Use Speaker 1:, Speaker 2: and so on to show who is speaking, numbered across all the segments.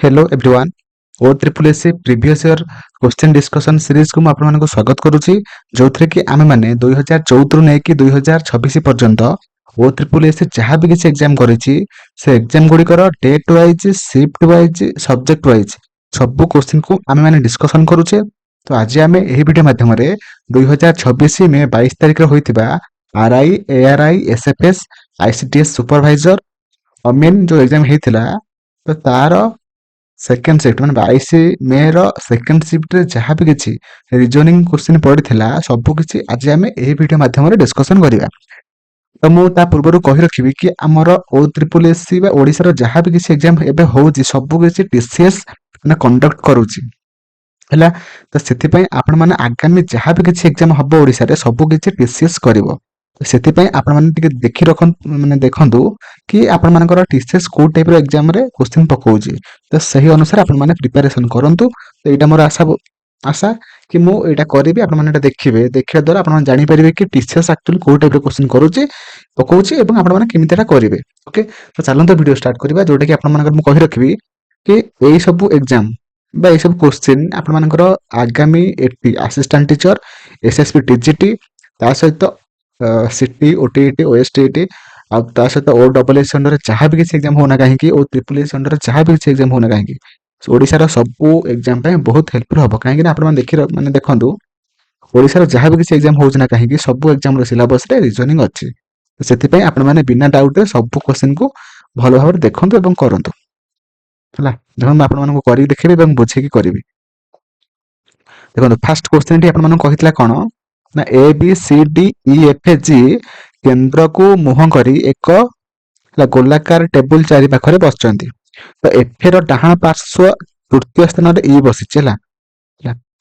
Speaker 1: Hello everyone O triple S previous year question discussion series को आपको स्वागत करुच्ची जो थी कि आम मैंने 2014 रु नहीं 2026 पर्यंत ओ ट्रिपल एस जहाँ भी किसी एग्जाम करिछि से एग्जाम गुड़िकर date wise shift wise subject wise सब क्वेश्चन को आम मैंने डिस्कसन करुचे। तो आज आम यही वीडियो माध्यम 2026 मे 22 तारिख होता RI ARI SFS ICTS supervisor मेन जो एग्जाम होता तो तार सेकेंड शिफ्ट मैंने 22 मे सेकेंड शिफ्ट रे जहाँ भी किसी रिजनिंग क्वेश्चन पड़ा सबकि आज आम यही वीडियो माध्यम डिस्कसन करवा। तो मुझे पूर्व कही रखी कि आमर ओ ट्रिपल एस ओडिशार जहाँ भी किसी एग्जाम एवं हो सबकि टीसीएस मैंने कंडक्ट करुच्ची है। तो से आपण मैंने आगामी जहाँ भी किसी एग्जाम हम ओडिशा रे सबकि टीसीएस करिवो। तो से आपण मैंने देखी रख मैंने देखु कि आपण मानकर टीसीएस को टाइप एग्जाम रे क्वेश्चन पकाउची। तो सही अनुसार आपण मैंने प्रिपरेशन करंतु। तो यहाँ मोर आशा कि मुझे करी आपण मैंने देखिए देखा द्वारा आप जानी पारे कि टीसीएस एक्चुअली को टाइप क्वेश्चन करुच्ची पकाउची एवं आपण मैंने केमिति करेंगे। ओके तो चलते वीडियो स्टार्ट करवा जोटा कि आपण मानकर कहि रखी कि यही सब एग्जाम बा ये सब क्वेश्चन आपण मानकर आगामी eighty assistant teacher SSP TGT ता सहित सिटी ओटीईटी ओएसटीईटी आ सहित ओ डबल एस अंडर जहाँ भी किसी एग्जाम होना कहीं ओ ट्रिपल एस अंडर जहाँ भी किसी एग्जाम होना कहीं ओडिशार सब एग्जाम बहुत हेल्पफुल हम कहीं आप देखी मैंने देखूँ ओडिशार जहाँ भी किसी एग्जाम होना कहीं सब एग्जाम सिलेबस रे रिजनिंग अच्छी। से आपण मैंने बिना डाउट रे सब क्वेश्चन को भल भाव देखूँ और करूँ है देखो आप देखिए बुझे करी। देखो फास्ट क्वेश्चन टी आपन कौन ना A B C D E F G केन्द्र को मुह करी एक गोलाकार टेबुल चारि पाखरे बसचंती। तो एफ र डाहाण पार्श्व तृतीय स्थान रे ई बसिछि है।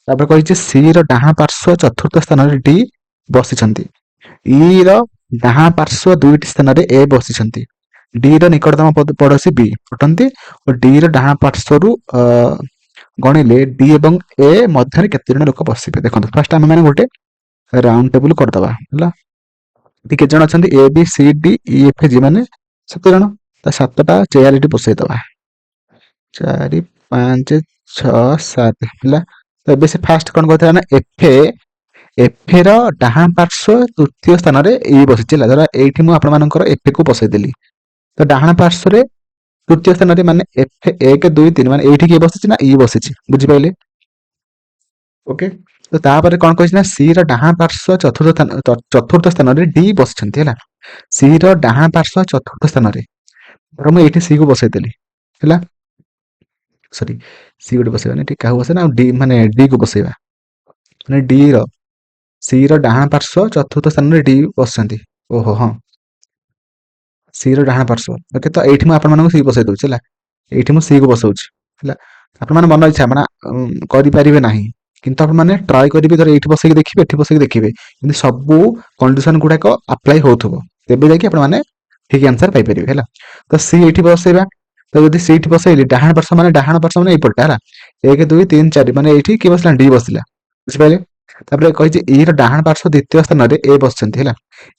Speaker 1: तापर कहिछि सी र डाहाण पार्श्व चतुर्थ स्थान रे डी बसिछंती। ई र डाहाण पार्श्व दुईटी स्थान रे ए बसिछंती। डी र निकटतम पड़ोसी बी अटंती और डी र डाहाण पार्श्व रु गणिले डी एवं ए मध्य केते जण लोक बसिबे। देखो फर्स्ट आम मैंने गोटे राउंड टेबुल करदबा है के जन अच्छा A B C D E F G माने 7 जन। तो 7टा चेयर ये बसईदबा 4 5 6 7 है। तो ये से फास्ट कौन कहता है ना एफ र डाहाण पार्श्व तृतीय स्थान रे ई बसिछि धर एठी मु आपण मानकर एफ को बसईदेली। तो डाहाण पार्श्व रे तृतीय स्थान रे माने एफ 1 2 3 माने एठी के बसिछि ना ई बसिछि बुझि पाइले। ओके तो तापर कौन कहिछि ना सी र डाहाण पार्श्व चतुर्थ स्थान रे डी बसिछंती है। सी र डाहाण पार्श्व चतुर्थ स्थान रे धर मु एठी सी को बसईदेली है सॉरी सी गोटे बसैबा नहीं क्या बसे ना डी माने डी को बसैबा माने डी रो सी रो डाहाण पार्श्व चतुर्थ स्थान रे डी बसचंती। ओहो हाँ सी रो डाहाण पार्श्व ओके। तो एठी मु आपण मानक सी बसै दउछि हला एठी मु सी को बसौछि हला आपण माने मन इच्छा माने करि परिबे नाही किंतु आपण माने ट्राई करिबे धर एठी बसैके देखिबे एठी बसैके देखिबे किंतु सब कंडीशन गुडा को अप्लाई होथबो तेबे जाके आपण माने ठीक आंसर पाई परिबे हला। तो सी एठी बसैबा तो यदि सीट बसैली डाहाण पार्श्व माने एपटा है 1 2 3 4 माने एठी के बसला डी बसला बुझि पाइले। तापर कहि जे ई रो डाहाण पार्श्व द्वितीय स्थान रे ए बसचंती है।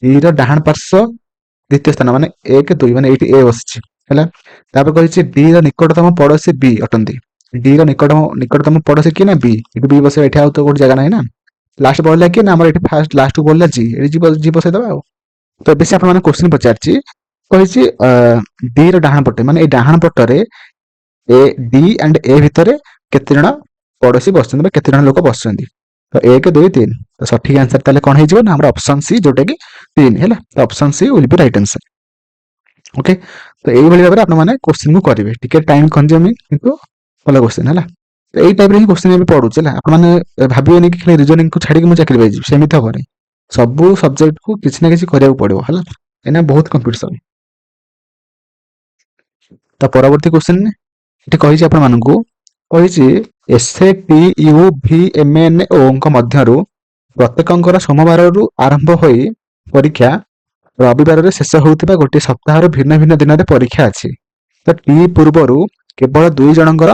Speaker 1: ई रो डाहाण पार्श्व द्वितीय स्थान माने 1 2 माने एठी ए बसछि है। तापर कहि जे डी रो निकटतम पड़ोसी बी अटंती। डी रो निकटतम पड़ोसी कि ना बी एठी बी बसे एठी आ तो कोड जगह नाही ना लास्ट बोलला कि ना हमर एठी फर्स्ट लास्ट को बोलला जी एठी जी बसे दबा। तो बेसी आपण माने क्वेश्चन पचारछि कहिछि डी रो डाहाण पटे माने ए डाहाण पटरे ए डी एंड ए भितर केते जण पड़ोसी बसचंदी केते जण लोक बसचंदी। तो 1 2 3 तो सठिक आंसर ताले कोन हे जिवो ना हमर ऑप्शन सी जोटा कि 3 हैला। तो option C will be right answer. Okay तो एई भली भाबरे आपण माने क्वेश्चन को करिवे टिके टाइम कंज्यूमिंग किंतु भलो क्वेश्चन हैला। तो एई टाइप रे ही क्वेश्चन भी पढुछ हैला आपण माने भाबियोनी कि खाली रीजनिंग को छाडी कि मु चाकरी पाइजी सेमिथ होबो नै सब सब्जेक्ट को किछि ना किछि करिया पड़िबो हैला एना बहुत कंपटीशन। तो परवर्ती क्वेश्चन ये कही आपण मानकू कही एसए टी यू भी एम एन ओ मध्यरु प्रत्येकंकर सोमवार रु आरंभ होई परीक्षा रविवार रे शेष होउथिबा गोटे सप्ताह भिन्न भिन्न दिन रे परीक्षा अछि। तो टी पूर्वरु केवल 2 जनकर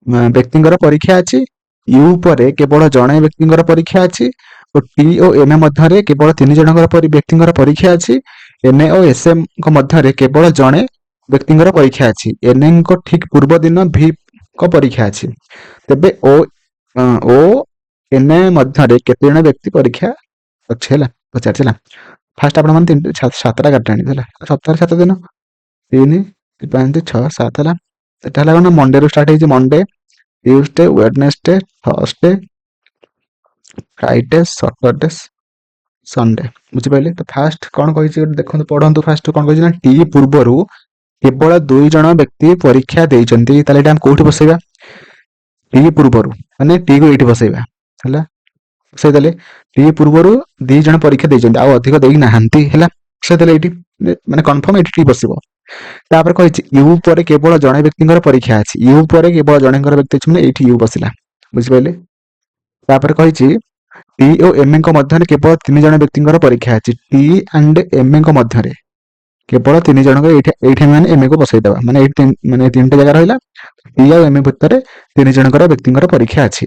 Speaker 1: व्यक्तिंकर परीक्षा अछि यू परे केवल जणे व्यक्तिंकर परीक्षा अछि और टी ओ एम मध्य रे केवल 3 जनकर व्यक्तिंकर परीक्षा अछि एन ओ एस एम मध्य रे केवल जणे ବ୍ୟକ୍ତିଙ୍କର ପରୀକ୍ଷା ଅଛି, ଏନ୍ଏଙ୍କ ଠିକ ପୂର୍ବ ଦିନ ଭି ଙ୍କ ପରୀକ୍ଷା ଅଛି, ତେବେ ଓ ଏନ୍ଏ ମଧ୍ୟରେ କେତେ ଜଣ ବ୍ୟକ୍ତି ପରୀକ୍ଷା ଅଛି ହେଲା ପଚାରିଛି ହେଲା। ଫାଷ୍ଟ ଆପଣ ମାନେ ସାତଟା କାଟି ଆଣିବେ ହେଲା, ସପ୍ତାହରେ 7 ଦିନ, 3, 5, 6, 7 ହେଲା। ଏଟା ହେଲା କଣ, ମଣ୍ଡେରୁ ଷ୍ଟାର୍ଟ ହେଇଛି, Monday, Tuesday, Wednesday, Thursday, Friday, Saturday, Sunday. ବୁଝିପାରିଲେ? ତ ଫାଷ୍ଟ କଣ କହିଛି ଗୋଟେ ଦେଖନ୍ତୁ, ପଢନ୍ତୁ। ଫାଷ୍ଟ କଣ କହିଛି ନା, ଟି ପୂର୍ବରୁ କେବଳ 2 ଜଣ ବ୍ୟକ୍ତି ପରୀକ୍ଷା ଦେଇଛନ୍ତି। ତାହେଲେ ଏଇଟା ଆମେ କୋଉଠି ବସେଇବା? ଟି ପୂର୍ବରୁ ମାନେ ଟି କୁ ଏଇଠି ବସେଇବା ହେଲା। ବସେଇଦେଲେ ଟି ପୂର୍ବରୁ 2 ଜଣ ପରୀକ୍ଷା ଦେଇଛନ୍ତି, ଆଉ ଅଧିକ ଦେଇନାହାନ୍ତି ହେଲା। ବସେଇଦେଲେ ଏଇଠି, ମାନେ କନଫର୍ମ ଏଇଠି ଟି ବସିବ। ତାପରେ କହିଛି ୟୁ ପରେ କେବଳ ଜଣେ ବ୍ୟକ୍ତିଙ୍କର ପରୀକ୍ଷା ଅଛି। ୟୁ ପରେ କେବଳ ଜଣଙ୍କର ବ୍ୟକ୍ତି ଅଛି, ମାନେ ଏଇଠି ୟୁ ବସିଲା। ବୁଝିପାରିଲେ? ତାପରେ କହିଛି ଟି ଓ ଏମ୍ ଙ୍କ ମଧ୍ୟରେ କେବଳ 3 ଜଣ ବ୍ୟକ୍ତିଙ୍କର ପରୀକ୍ଷା ଅଛି। ଟି ଆଣ୍ଡ ଏମ୍ ଙ୍କ ମଧ୍ୟରେ କେବଳ 3 ଜଣଙ୍କ, ଏଇଠି ମାନେ ଏମ୍ କୁ ବସେଇଦବା, ମାନେ ଏଇଠି ମାନେ 3ଟା ଜାଗା ରହିଲା। ଟି ଆଉ ଏମ୍ ଭିତରେ 3 ଜଣଙ୍କର ବ୍ୟକ୍ତିଙ୍କର ପରୀକ୍ଷା ଅଛି।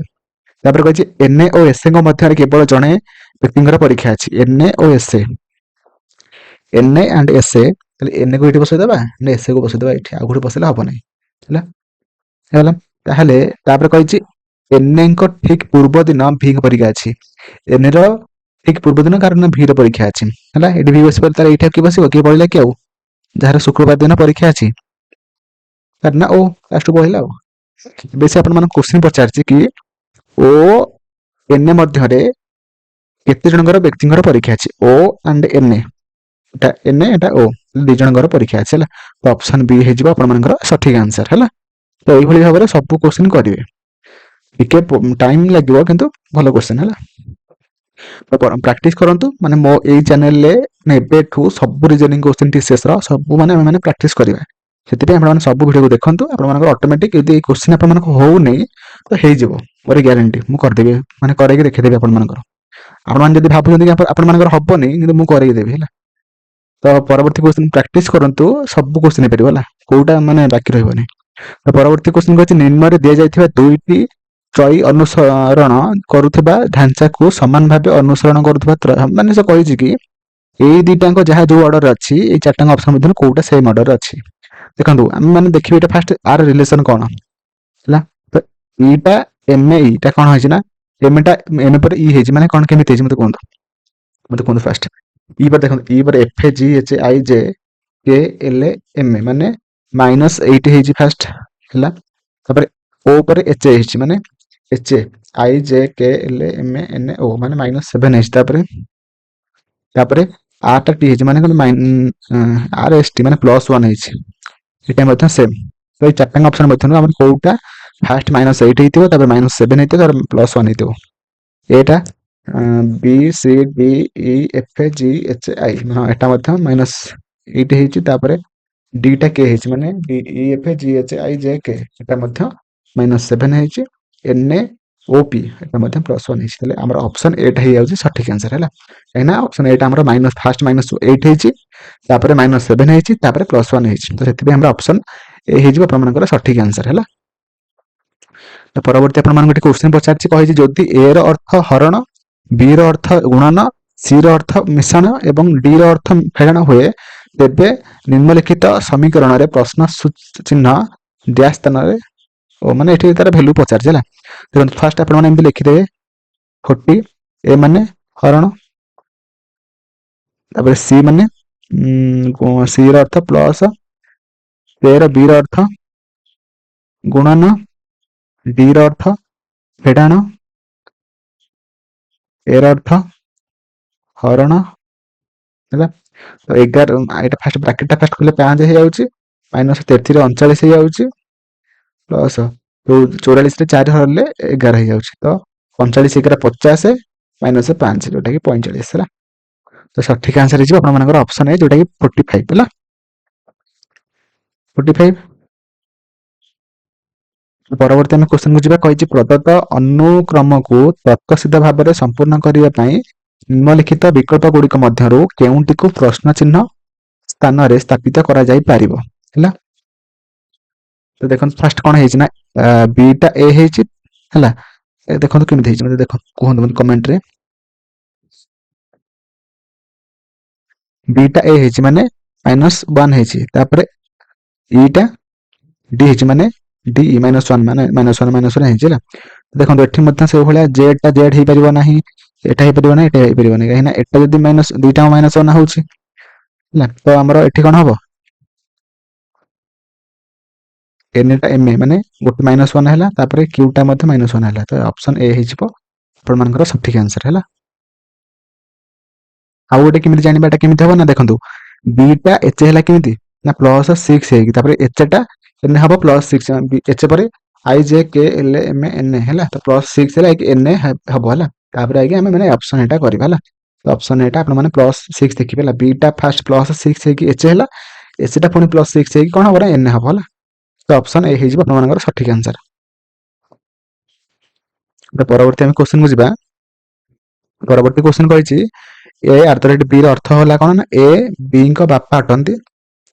Speaker 1: ତାପରେ କହିଛି ଏନ୍ଏ ଓ ଏସ୍ଏ ମଧ୍ୟରେ କେବଳ ଜଣେ ବ୍ୟକ୍ତିଙ୍କର ପରୀକ୍ଷା ଅଛି। ଏନ୍ଏ ଓ ଏସ୍ଏ, ଏନ୍ଏ ଆଣ୍ଡ ଏସ୍ଏ, ତାହେଲେ ଏନ୍ଏ କୁ ଏଇଠି ବସେଇଦବା, ଏସ୍ଏ କୁ ବସେଇଦବା ଏଇଠି, ଆଉ କୋଉଠି ବସେଇଲେ ହବ ନାହିଁ ହେଲା। ହେଲା, ତାହେଲେ ତାପରେ କହିଛି ଏନ୍ଏ ଙ୍କ ଠିକ ପୂର୍ବ ଦିନ ଭି ଙ୍କ ପରୀକ୍ଷା ଅଛି। ଏନ୍ଏ ର ଠିକ ପୂର୍ବ ଦିନ କାରଣ ଭି ର ପରୀକ୍ଷା ଅଛି ହେଲା। ଏଠି ଭି ବସିବ, ତାହେଲେ ଏଇଠି କିଏ ବସିବ? କିଏ ବଳିଲା କି ଆଉ? ଯାହାର ଶୁକ୍ରବାର ଦିନ ପରୀକ୍ଷା ଅଛି, ନା ଓ ଲାଷ୍ଟ ବଳିଲା ଆଉ। ବେଶୀ ଆପଣ ମାନଙ୍କୁ କ୍ୱେଶ୍ଚିନ୍ ପଚାରିଛି କି ଓ ଏନ୍ଏ ମଧ୍ୟରେ କେତେ ଜଣଙ୍କର ବ୍ୟକ୍ତିଙ୍କର ପରୀକ୍ଷା ଅଛି? ଓ ଆଣ୍ଡ ଏନ୍ଏ, ଏଟା ଏନ୍ଏ ଏଟା ଓ, 2 ଜଣଙ୍କର ପରୀକ୍ଷା ଅଛି ହେଲା। ତ ଅପସନ ବି ହେଇଯିବ ଆପଣମାନଙ୍କର ସଠିକ ଆନ୍ସର ହେଲା। ତ ଏଇଭଳି ଭାବରେ ସବୁ କ୍ୱେଶ୍ଚିନ୍ କରିବେ, ଟିକେ ଟାଇମ ଲାଗିବ କିନ୍ତୁ ଭଲ କ୍ୱେଶ୍ଚିନ୍ ହେଲା। ପ୍ରାକ୍ଟିସ କରନ୍ତୁ, ମାନେ ମୋ ଏଇ ଚ୍ୟାନେଲରେ ଏବେଠୁ ସବୁ ରିଜନିଂ କ୍ୱେଶ୍ଚିନ୍ TCS ର ସବୁ ମାନେ ଆମେ ମାନେ ପ୍ରାକ୍ଟିସ କରିବା। ସେଥିପାଇଁ ଆପଣମାନେ ସବୁ ଭିଡ଼ିଓକୁ ଦେଖନ୍ତୁ, ଆପଣମାନଙ୍କର ଅଟୋମେଟିକ ଯଦି ଏଇ କ୍ୱେଶ୍ଚିନ୍ ଆପଣମାନଙ୍କୁ ହଉନି ତ ହେଇଯିବ, ମୋର ଗ୍ୟାରେଣ୍ଟି, ମୁଁ କରିଦେବି, ମାନେ କରେଇକି ଦେଖେଇଦେବି ଆପଣମାନଙ୍କର। ଆପଣମାନେ ଯଦି ଭାବୁଛନ୍ତି କି ଆପଣମାନଙ୍କର ହବନି, କିନ୍ତୁ ମୁଁ କରେଇକି ଦେବି ହେଲା। ତ ପରବର୍ତ୍ତୀ କ୍ୱେଶ୍ଚିନ୍ ପ୍ରାକ୍ଟିସ କରନ୍ତୁ, ସବୁ କ୍ୱେଶ୍ଚିନ୍ ହେଇପାରିବ ହେଲା, କୋଉଟା ମାନେ ବାକି ରହିବନି। ତ ପରବର୍ତ୍ତୀ କ୍ୱେଶ୍ଚିନ୍ କହିଛି, ନିମ୍ନରେ ଦିଆଯାଇଥିବା 2ଟି ତ୍ରୟୀ ଅନୁସରଣ କରୁଥିବା ଢାଞ୍ଚାକୁ ସମାନ ଭାବେ ଅନୁସରଣ କରୁଥିବା, ମାନେ ସେ କହିଛି କି ଏଇ ଦିଟାଙ୍କ ଯାହା ଯୋଉ ଅର୍ଡର ଅଛି, ଏଇ 4ଟାଙ୍କ ଅପସନ ମଧ୍ୟରୁ କୋଉଟା ସେମ୍ ଅର୍ଡର ଅଛି। ଦେଖନ୍ତୁ ଆମେ ମାନେ ଦେଖିବେ ଏଇଟା ଫାଷ୍ଟ ଆର ରିଲେସନ କଣ ହେଲା। ତ ଇଟା ଏମ୍ ଇଟା କଣ ହେଇଛି ନା, ଏମ୍ ପରେ ଇ ହେଇଛି, ମାନେ କଣ କେମିତି ହେଇଛି ମତେ କୁହନ୍ତୁ ଫାଷ୍ଟ। ଇ ପରେ ଦେଖନ୍ତୁ, ଇ ପରେ F G H I J K L M, ମାନେ -8 ହେଇଛି ଫାଷ୍ଟ ହେଲା। ତାପରେ ଓ ପରେ ଏଚ୍ ହେଇଛି, ମାନେ H I J K L M N O, ମାନେ -7 ହେଇଛି। ତାପରେ ଆର ଟା ଟି ହେଇଛି, ମାନେ କଣ ଆର ଏସ୍ ଟି, ମାନେ +1 ହେଇଛି। ଏଇଟା ମଧ୍ୟ ସେମ୍। ତ ଏଇ 4ଟାଙ୍କ ଅପସନ ମଧ୍ୟରୁ ଆମର କୋଉଟା ଫାଷ୍ଟ -8 ହେଇଥିବ, ତାପରେ -7 ହେଇଥିବ, ତାପରେ +1 ହେଇଥିବ। ଏଇଟା B C D E F G H I, ହଁ ଏଟା ମଧ୍ୟ -8 ହେଇଛି। ତାପରେ ଡି ଟା କେ ହେଇଛି, ମାନେ E F G H I J K, ଏଟା ମଧ୍ୟ -7 ହେଇଛି। ଏନ୍ ଏ ଓ ପି, ଏଟା ମଧ୍ୟ +1 ହେଇଛି। ତାହେଲେ ଆମର ଅପସନ ଏଟା ହେଇଯାଉଛି ସଠିକ ଆନ୍ସର ହେଲା। କାହିଁକିନା ଅପସନ ଏଟା ଆମର ଫାଷ୍ଟ -8 ହେଇଛି, ତାପରେ -7 ହେଇଛି, ତାପରେ +1 ହେଇଛି। ତ ସେଥିପାଇଁ ଆମର ଅପସନ ଏ ହେଇଯିବ ଆପଣମାନଙ୍କର ସଠିକ ଆନ୍ସର ହେଲା। ତ ପରବର୍ତ୍ତୀ ଆପଣମାନଙ୍କୁ ଗୋଟେ କ୍ୱେଶ୍ଚିନ୍ ପଚାରିଛି, କହିଛି ଯଦି ଏ ର ଅର୍ଥ ହରଣ, ବି ର ଅର୍ଥ ଗୁଣନ, ସି ର ଅର୍ଥ ମିଶ୍ରଣ ଏବଂ ଡି ର ଅର୍ଥ ଫେଡାଣ ହୁଏ, ତେବେ ନିମ୍ନଲିଖିତ ସମୀକରଣରେ ପ୍ରଶ୍ନ ଚିହ୍ନ ଡ୍ୟାଶ ସ୍ଥାନରେ, ଓ ମାନେ ଏଠି ତାର ଭ୍ୟାଲୁ ପଚାରିଛି ହେଲା। ଦେଖନ୍ତୁ ଫାଷ୍ଟ ଆପଣମାନେ ଏମିତି ଲେଖିଦେବେ 40, ଏ ମାନେ ହରଣ, ତାପରେ ସି ମାନେ ସି ର ଅର୍ଥ ପ୍ଲସ, ଏ ର ବି ର ଅର୍ଥ ଗୁଣନ, ଡି ର ଅର୍ଥ ଫେଡାଣ, ଏ ର ଅର୍ଥ ହରଣ ହେଲା। ତ 11, ଏଇଟା ଫାଷ୍ଟ ବ୍ରାକେଟଟା ଫାଷ୍ଟ କଲେ 5 ହେଇଯାଉଛି, -33 39 ହେଇଯାଉଛି, ପ୍ଲସ 44 ରେ 4 ହରିଲେ 11 ହେଇଯାଉଛି। ତ 39 11 50 -5, ଯୋଉଟା କି 45 ହେଲା। ତ ସଠିକ ଆନ୍ସର ହେଇଯିବ ଆପଣମାନଙ୍କର ଅପସନ ଏ, ଯୋଉଟା କି 45 ହେଲା। 45। ପରବର୍ତ୍ତୀ ଆମେ କ୍ୱେଶ୍ଚିନକୁ ଯିବା। କହିଛି ପ୍ରଦତ୍ତ ଅନୁକ୍ରମକୁ ତର୍କସିଦ୍ଧ ଭାବରେ ସମ୍ପୂର୍ଣ୍ଣ କରିବା ପାଇଁ ନିମ୍ନଲିଖିତ ବିକଳ୍ପ ଗୁଡିକ ମଧ୍ୟରୁ କେଉଁଟିକୁ ପ୍ରଶ୍ନ ଚିହ୍ନ ସ୍ଥାନରେ ସ୍ଥାପିତ କରାଯାଇପାରିବ ହେଲା। ତ ଦେଖନ୍ତୁ ଫାଷ୍ଟ କଣ ହେଇଛି ନା, ବି ଟା ଏ ହେଇଛି ହେଲା। ଦେଖନ୍ତୁ କେମିତି ହେଇଛି, ମତେ ଦେଖନ୍ତୁ, କୁହନ୍ତୁ ମତେ କମେଣ୍ଟରେ। ବି ଟା ଏ ହେଇଛି, ମାନେ -1 ହେଇଛି। ତାପରେ ଇଟା ଡି ହେଇଛି ମାନେ ଡି -1 ମାନେ -1 ହେଇଛି ହେଲା। ଦେଖନ୍ତୁ ଏଠି ମଧ୍ୟ ସେଇଭଳିଆ ଜେଡ୍ ଟା ଜେଡ୍ ହେଇପାରିବ ନାହିଁ, ଏଟା ହେଇପାରିବ ନାହିଁ, ଏଟା ହେଇପାରିବ ନାହିଁ, କାହିଁକିନା ଏଟା ଯଦି ଦିଟା -1 ହଉଛି ହେଲା, ତ ଆମର ଏଠି କଣ ହବ ଏନ୍ ଟା ଏମ୍ ଏ ମାନେ ଗୋଟେ -1 ହେଲା, ତାପରେ କ୍ୟୁ ଟା ମଧ୍ୟ -1 ହେଲା, ତ ଅପସନ ଏ ହେଇଯିବ ଆପଣମାନଙ୍କର ସଠିକ ଆନ୍ସର ହେଲା। ଆଉ ଗୋଟେ କେମିତି ଜାଣିବା ଏଟା କେମିତି ହବ ନା ଦେଖନ୍ତୁ ବି ଟା ଏଚ୍ ହେଲା କେମିତି ନା +6 ହେଇକି ତାପରେ ଏଚ୍ ଟା ଏନ୍ ହବ +6 ଏଚ୍ ପରେ I J K L M N A ହେଲା, ତ +6 ହେଲା ଏନ୍ ଏ ହବ ହେଲା, ତାପରେ ଆଜ୍ଞା ଆମେ ମାନେ ଅପସନ ଏଟା କରିବା ହେଲା। ତ ଅପସନ ଏଟା ଆପଣ ମାନେ +6 ଦେଖିବେ ହେଲା, ବି ଟା ଫାଷ୍ଟ +6 ହେଇକି ଏଚ୍ ହେଲା, ଏଚ୍ ଟା ପୁଣି +6 ହେଇକି କଣ ହବ ନା ଏନ୍ ହବ ହେଲା। ତ ଅପସନ ଏ ହେଇଯିବ ଆପଣମାନଙ୍କର ସଠିକ ଆନ୍ସର। ପରବର୍ତ୍ତୀ ଆମେ କ୍ୱେଶ୍ଚିନ୍ କୁ ଯିବା। ପରବର୍ତ୍ତୀ କ୍ୱେଶ୍ଚିନ୍ କହିଛି A@B ର ଅର୍ଥ ହେଲା କଣ ନା ଏ ବି ଙ୍କ ବାପା ଅଟନ୍ତି,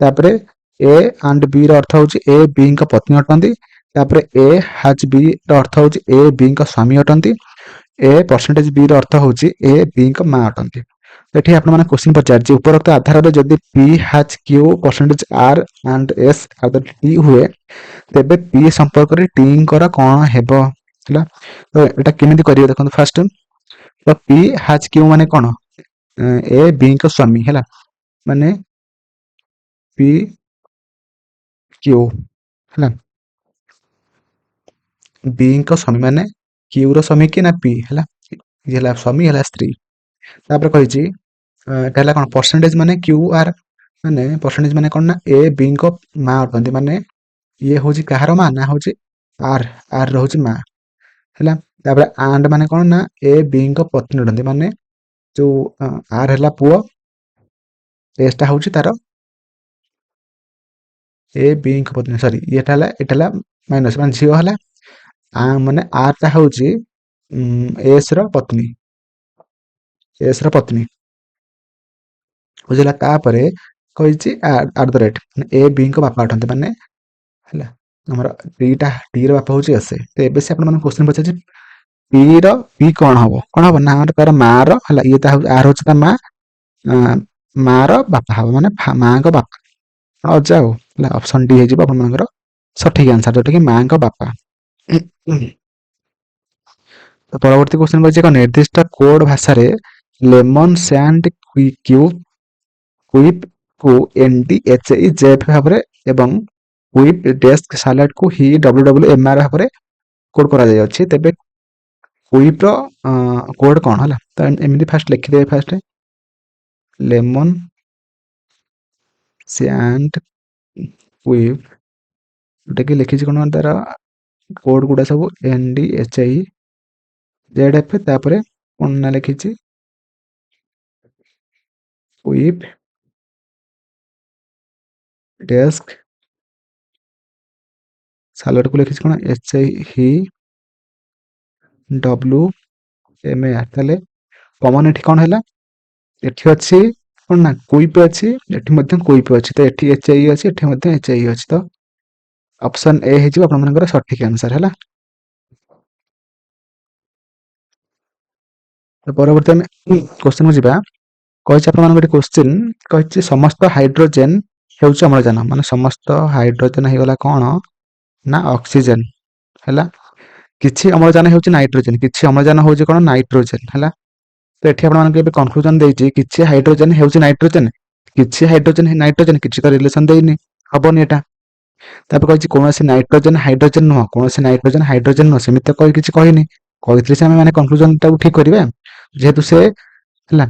Speaker 1: ତାପରେ ଏ ଆଣ୍ଡ ବି ର ଅର୍ଥ ହଉଛି ଏ ବି ଙ୍କ ପତ୍ନୀ ଅଟନ୍ତି, ତାପରେ ଏ ହାଜ୍ ବି ର ଅର୍ଥ ହଉଛି ଏ ବି ଙ୍କ ସ୍ୱାମୀ ଅଟନ୍ତି, A% B ର ଅର୍ଥ ହଉଛି ଏ ବି ଙ୍କ ମା ଅଟନ୍ତି। ଏଠି ଆପଣମାନେ କ୍ୱେଶ୍ଚିନ୍ ପଚାରିଛି ଉପରୋକ୍ତ ଆଧାରରେ ଯଦି P has Q %R and S T ହୁଏ ତେବେ P ସମ୍ପର୍କରେ T ଙ୍କର କଣ ହେବ ହେଲା। ତ ଏଟା କେମିତି କରିବେ ଦେଖନ୍ତୁ ଫାଷ୍ଟ ତ P ହାଜ୍ Q ମାନେ କଣ ଏ ବି ଙ୍କ ସ୍ୱାମୀ ହେଲା, ମାନେ P Q ହେଲା, ବି ଙ୍କ ସ୍ୱାମୀ ମାନେ Q ର ସ୍ୱାମୀ କିଏ ନା P ହେଲା, ଇଏ ହେଲା ସ୍ୱାମୀ ହେଲା ସ୍ତ୍ରୀ। ତାପରେ କହିଛି ଏଟା ହେଲା କଣ ପରସେଣ୍ଟେଜ ମାନେ QR ମାନେ ପରସେଣ୍ଟେଜ ମାନେ କଣ ନା ଏ ବି ଙ୍କ ମା ଅଟନ୍ତି, ମାନେ ଇଏ ହଉଛି କାହାର ମା ନା ହଉଛି ଆର୍ ରହୁଛି ମା ହେଲା। ତାପରେ ଆଣ୍ଡ ମାନେ କଣ ନା ଏ ବି ଙ୍କ ପତ୍ନୀ ଅଟନ୍ତି, ମାନେ ଯୋଉ ଆର୍ ହେଲା ପୁଅ, ଏସ୍ ଟା ହଉଛି ତାର ଏ ବି ଙ୍କ ପତ୍ନୀ ସରି ଏଟା ହେଲା ମାଇନସ ମାନେ ଝିଅ ହେଲା, ମାନେ ଆର୍ ଟା ହଉଛି ଏସ୍ ର ପତ୍ନୀ, ଏସ୍ ର ପତ୍ନୀ ବୁଝିଲା। ତାପରେ କହିଛି @ ଏ ବି ଙ୍କ ବାପା ଅଟନ୍ତି, ମାନେ ହେଲା ଆମର ଡି ର ବାପା ହଉଛି ଏସ୍। ତ ଏବେ ସେ ଆପଣମାନଙ୍କୁ କ୍ୱେଶ୍ଚିନ୍ ପଚାରିଛି ପି କଣ ହବ ନା ତାର ମା ର ହେଲା, ଇଏ ତା ଆର ହଉଛି ତା ମା ର ବାପା ହବ, ମାନେ ମାଙ୍କ ବାପା ଅଜା ଆଉ ହେଲା। ଅପସନ ଡି ହେଇଯିବ ଆପଣମାନଙ୍କର ସଠିକ ଆନ୍ସର, ଯୋଉଟା କି ମାଙ୍କ ବାପା। ତ ପରବର୍ତ୍ତୀ କ୍ୱେଶ୍ଚିନ୍ କହିଛି ଏକ ନିର୍ଦ୍ଦିଷ୍ଟ କୋଡ୍ ଭାଷାରେ ଲେମନ ସ୍ୟାଣ୍ଡ କୁଇପ୍ କୁ NDHEZ ଭାବରେ ଏବଂ କୁଇପ୍ ଡେସ୍କ ସାଲାଡ୍ କୁ HWWMR ଭାବରେ କୋଡ୍ କରାଯାଇଅଛି, ତେବେ କୁଇପ୍ ର କୋଡ୍ କଣ ହେଲା। ତ ଏମିତି ଫାଷ୍ଟ ଲେଖିଦେବେ, ଫାଷ୍ଟ ଲେମନ ସ୍ୟାଣ୍ଡ କୁଇପ୍ ଯୋଉଟା କି ଲେଖିଛି କଣ ତାର କୋଡ୍ ଗୁଡା ସବୁ NDHIZF, ତାପରେ କଣ ନା ଲେଖିଛି କୁଇପ୍ ଡେସ୍କ ସାଲାଡ୍ କୁ ଲେଖିଛି କଣ HWMR। ତାହେଲେ କମନ ଏଠି କଣ ହେଲା, ଏଠି ଅଛି କଣ ନା କୁଇପ୍ ଅଛି, ଏଠି ମଧ୍ୟ କୁଇପ୍ ଅଛି, ତ ଏଠି HI ଅଛି, ଏଠି ମଧ୍ୟ HI ଅଛି, ତ ଅପସନ ଏ ହେଇଯିବ ଆପଣମାନଙ୍କର ସଠିକ ଆନ୍ସର ହେଲା। ତ ପରବର୍ତ୍ତୀ ଆମେ କ୍ୱେଶ୍ଚିନ୍ କୁ ଯିବା। କହିଛି ଆପଣମାନଙ୍କୁ ଗୋଟେ କ୍ୱେଶ୍ଚିନ୍ କହିଛି ସମସ୍ତ ହାଇଡ୍ରୋଜେନ ହେଉଛି ଅମ୍ଳଜାନ, ମାନେ ସମସ୍ତ ହାଇଡ୍ରୋଜେନ ହେଇଗଲା କଣ ନା ଅକ୍ସିଜେନ ହେଲା, କିଛି ଅମ୍ଳଜାନ ହେଉଛି ନାଇଟ୍ରୋଜେନ, କିଛି ଅମ୍ଳଜାନ ହଉଛି କଣ ନାଇଟ୍ରୋଜେନ ହେଲା। ତ ଏଠି ଆପଣମାନଙ୍କୁ ଏବେ କନଫ୍ୟୁଜନ ଦେଇଛି କିଛି ହାଇଡ୍ରୋଜେନ ହେଉଛି ନାଇଟ୍ରୋଜେନ, କିଛି ହାଇଡ୍ରୋଜେନ ନାଇଟ୍ରୋଜେନ, କିଛି ତ ରିଲେସନ ଦେଇନି, ହବନି ଏଟା। ତାପରେ କହିଛି କୌଣସି ନାଇଟ୍ରୋଜେନ ହାଇଡ୍ରୋଜେନ ନୁହଁ, କୌଣସି ନାଇଟ୍ରୋଜେନ ହାଇଡ୍ରୋଜେନ ନୁହଁ, ସେମିତି ତ କିଛି କହିନି, କହିଥିଲେ ସେ ଆମେ ମାନେ କନକ୍ଲୁଜନ ଟାକୁ ଠିକ କରିବା, ଯେହେତୁ ସେ ହେଲା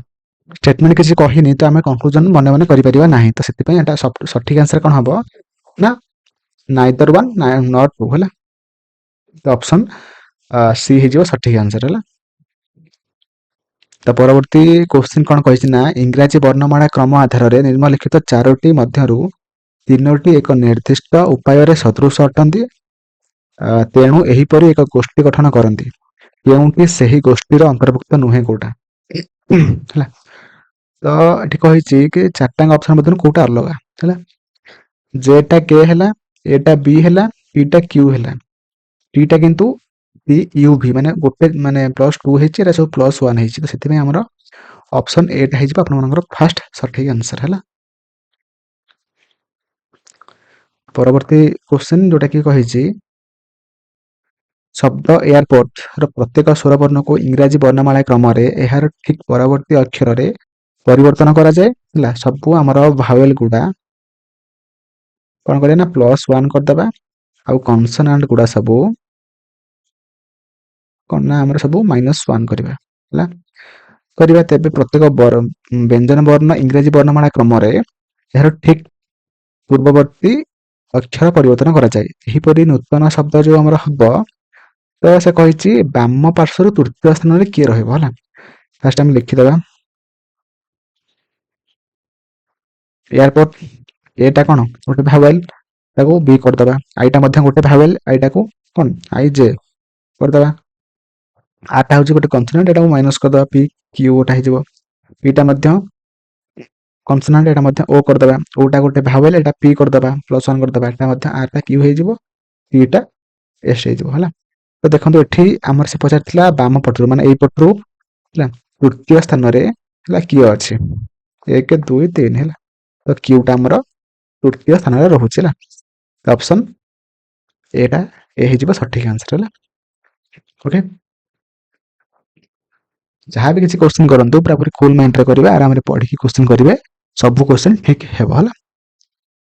Speaker 1: ଷ୍ଟେଟମେଣ୍ଟ କିଛି କହିନି, ତ ଆମେ କନକ୍ଲୁଜନ ମନେ ମନେ କରିପାରିବା ନାହିଁ, ତ ସେଥିପାଇଁ ଏଟା ସଠିକ ଆନ୍ସର କଣ ହବ ନା ନାଇଦର ୱାନ୍ ନଟ୍ ଟୁ ହେଲା। ତ ଅପସନ ସି ହେଇଯିବ ସଠିକ ଆନ୍ସର ହେଲା। ତ ପରବର୍ତ୍ତୀ କ୍ୱେଶ୍ଚିନ୍ କଣ କହିଛି ନା ଇଂରାଜୀ ବର୍ଣ୍ଣମାଳା କ୍ରମ ଆଧାରରେ ନିମ୍ନଲିଖିତ 4ଟି ମଧ୍ୟରୁ 3ଟି ଏକ ନିର୍ଦ୍ଦିଷ୍ଟ ଉପାୟରେ ସଦୃଶ ଅଟନ୍ତି, ତେଣୁ ଏହିପରି ଏକ ଗୋଷ୍ଠୀ ଗଠନ କରନ୍ତି, କେଉଁଠି ସେହି ଗୋଷ୍ଠୀର ଅନ୍ତର୍ଭୁକ୍ତ ନୁହେଁ କୋଉଟା ହେଲା। ତ ଏଠି କହିଛି କି 4ଟାଙ୍କ ଅପସନ ମଧ୍ୟରୁ କୋଉଟା ଅଲଗା ହେଲା, ଜେ ଟା କେ ହେଲା, ଏ ଟା ବି ହେଲା, ପି ଟା କ୍ୟୁ ହେଲା, ଟି ଟା କିନ୍ତୁ PUV ମାନେ ଗୋଟେ ମାନେ +2 ହେଇଛି, ଏଟା ସବୁ +1 ହେଇଛି, ତ ସେଥିପାଇଁ ଆମର ଅପସନ ଏ ଟା ହେଇଯିବ ଆପଣମାନଙ୍କର ଫାଷ୍ଟ ସଠିକ ଆନ୍ସର ହେଲା। ପରବର୍ତ୍ତୀ କ୍ୱେଶ୍ଚିନ୍ ଯୋଉଟା କି କହିଛି ଶବ୍ଦ ଏୟାରପୋର୍ଟର ପ୍ରତ୍ୟେକ ସ୍ୱରବର୍ଣ୍ଣକୁ ଇଂରାଜୀ ବର୍ଣ୍ଣମାଳା କ୍ରମରେ ଏହାର ଠିକ୍ ପରବର୍ତ୍ତୀ ଅକ୍ଷରରେ ପରିବର୍ତ୍ତନ କରାଯାଏ। ହେଲା, ସବୁ ଆମର ଭାୱେଲ ଗୁଡା କଣ କରିବା ନା +1 କରିଦେବା, ଆଉ କନସୋନାଣ୍ଟ ଗୁଡା ସବୁ କଣ ନା ଆମର ସବୁ -1 କରିବା। ହେଲା, କରିବା ତେବେ ପ୍ରତ୍ୟେକ ବ୍ୟଞ୍ଜନ ବର୍ଣ୍ଣ ଇଂରାଜୀ ବର୍ଣ୍ଣମାଳା କ୍ରମରେ ଏହାର ଠିକ୍ ପୂର୍ବବର୍ତ୍ତୀ ଅକ୍ଷର ପରିବର୍ତ୍ତନ କରାଯାଏ। ଏହିପରି ନୂତନ ଶବ୍ଦ ଯୋଉ ଆମର ହବ, ତ ସେ କହିଛି ବାମ ପାର୍ଶ୍ୱରୁ ତୃତୀୟ ସ୍ଥାନରେ କିଏ ରହିବ। ହେଲା, ଫାର୍ଷ୍ଟ ଆମେ ଲେଖିଦେବା ଏୟାରପୋର୍ଟ, ଏଟା କଣ ଗୋଟେ ଭାୱେଲ, ତାକୁ ବି କରିଦେବା। ଆଇଟା ମଧ୍ୟ ଗୋଟେ ଭାୱେଲ, ଆଇଟାକୁ କଣ ଆଇ ଜେ କରିଦେବା। ଆରଟା ହଉଛି ଗୋଟେ କନସୋନାଣ୍ଟ, ଏଟାକୁ ମାଇନସ୍ କରିଦେବା, ପି କ୍ୟୁ ଗୋଟେ ହେଇଯିବ। ପିଟା ମଧ୍ୟ କନସୋନାଣ୍ଟ, ଏଟା ମଧ୍ୟ ଓ କରିଦେବା। ଓଟା ଗୋଟେ ଭାୱେଲ, ଏଟା ପି କରିଦେବା, +1 କରିଦେବା। ଏଟା ମଧ୍ୟ ଆରଟା କ୍ୟୁ ହେଇଯିବ, ପିଟା ଏସ୍ ହେଇଯିବ। ହେଲା, ତ ଦେଖନ୍ତୁ ଏଠି ଆମର ସେ ପଚାରିଥିଲା ବାମ ପଟରୁ ମାନେ ଏଇ ପଟରୁ, ହେଲା ତୃତୀୟ ସ୍ଥାନରେ ହେଲା କିଏ ଅଛି, 1 2 3। ହେଲା, ତ କ୍ୟୁଟା ଆମର ତୃତୀୟ ସ୍ଥାନରେ ରହୁଛି। ହେଲା, ଅପସନ ଏଟା ଏ ହେଇଯିବ ସଠିକ ଆନ୍ସର। ହେଲା, ଓକେ, ଯାହା ବି କିଛି କ୍ୱେଶ୍ଚିନ୍ କରନ୍ତୁ ପୁରାପୁରି କୁଲ୍ ମାଇଣ୍ଡରେ କରିବେ, ଆରାମରେ ପଢିକି କ୍ୱେଶ୍ଚିନ୍ କରିବେ, ସବୁ କ୍ୱେଶ୍ଚିନ୍ ଠିକ୍ ହେବ। ହେଲା।